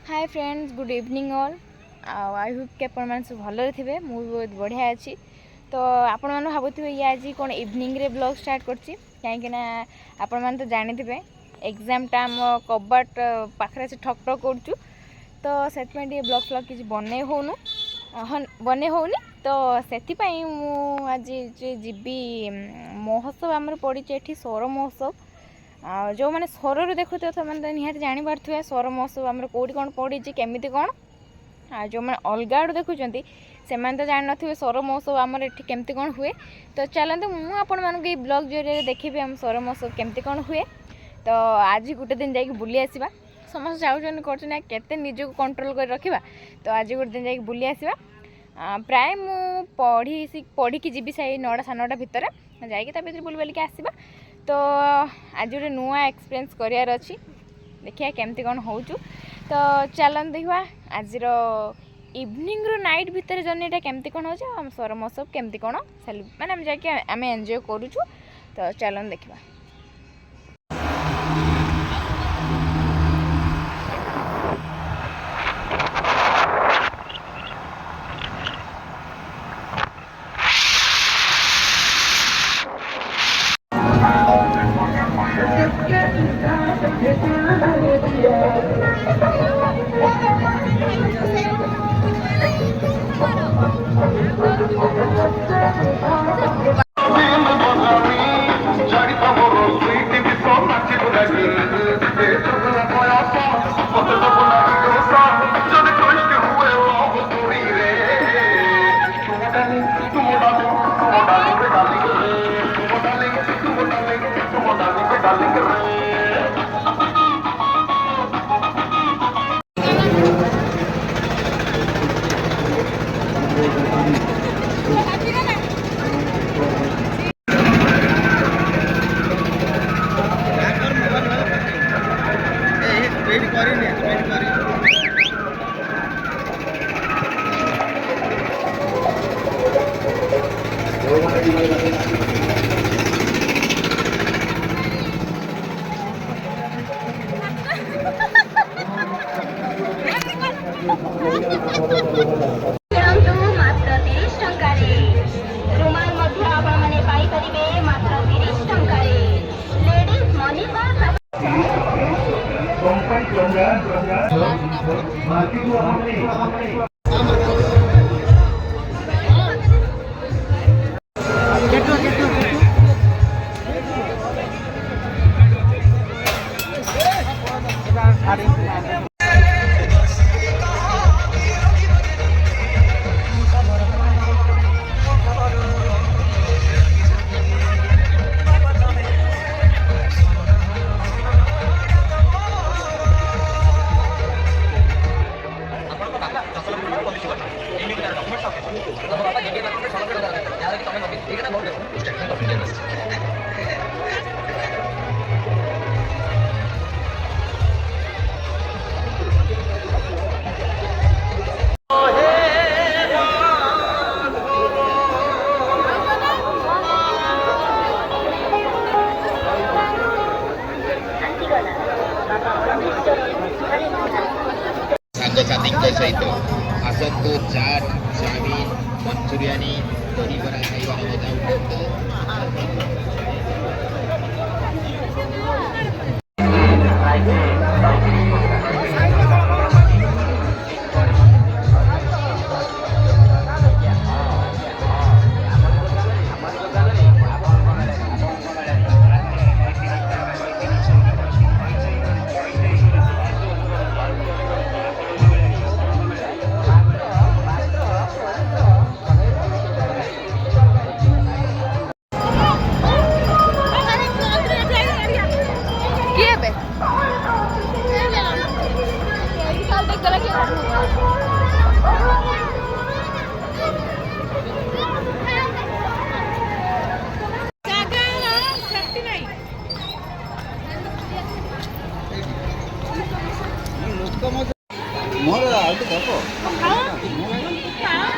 hi friends good evening all I hope कि आप सब भल थे मुझे बहुत बढ़िया अच्छी तो आपण मैंने भावुवे ये आज कौन इवनिंग रे ब्लॉग स्टार्ट करछि कहीं आपण मैंने तो जानी थे एग्जाम टाइम कबाट पाखे से ठक ठक करूँ तो से ब्लॉग फ्लॉग किसी बनई होनु बनई होनी तो से आज जीवी महोत्सव आमर पड़ी ये सौर महोत्सव जो मैंने सौर देखुए तो मैंने निहाती जापारे सौर महोत्सव आम कौटी कौन पड़ी केमी कौन जो मैंने अलग आड़ देखुं से तो जान थे सौर महोत्सव आमर ये केमती कौन हुए तो चलते मुझे ब्लॉग जरिए देखी आम सौर महोत्सव केमती कौन हुए तो आज गोटे दिन जाकि बुली आसवा समस्त चाहूँ करते निजक कंट्रोल कर रखा तो आज गोटे दिन जाकि बुली आसवा प्राय मुझे पढ़ी जीवी से 9टा 9:30 भितर जाकि बुल बालिक आसवा तो आज गोटे नुआ एक्सपीरियंस करार अच्छी देखिए केमती कौन हो तो चलन देखा आज इवनिंग रो नाइट भितर जर्नीटा केमती कौन हो सौर महोत्सव केमती कौन माने आम जाके आम एंजॉय करूँ तो चलन देखा सहित आसतु चाट चाउमिन मंचूरियानी दहीबरा खाइबार मजा मोर आउ तो देखो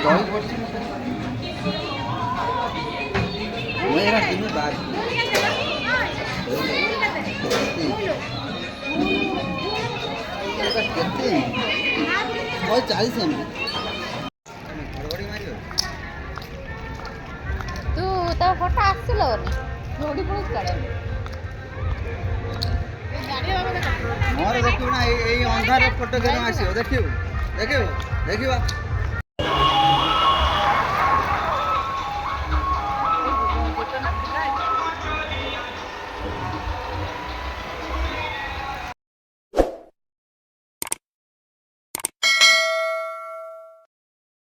दही पड़छ मेरा किनु बात केते 140 ଏମ୍ ଘଡ଼ଘଡ଼ି ମାରିବ ତୁ ତ ଫଟୋ ଆସିଲ ବନି ଯୋଉଠି ପୁଣି ଚଢ଼େଇବ ମୋର ଦେଖିବୁ ନା ଏଇ ଅନ୍ଧାର ଫଟୋ କେବେ ଆସିବ ଦେଖିବୁ ଦେଖିବୁ ଦେଖିବା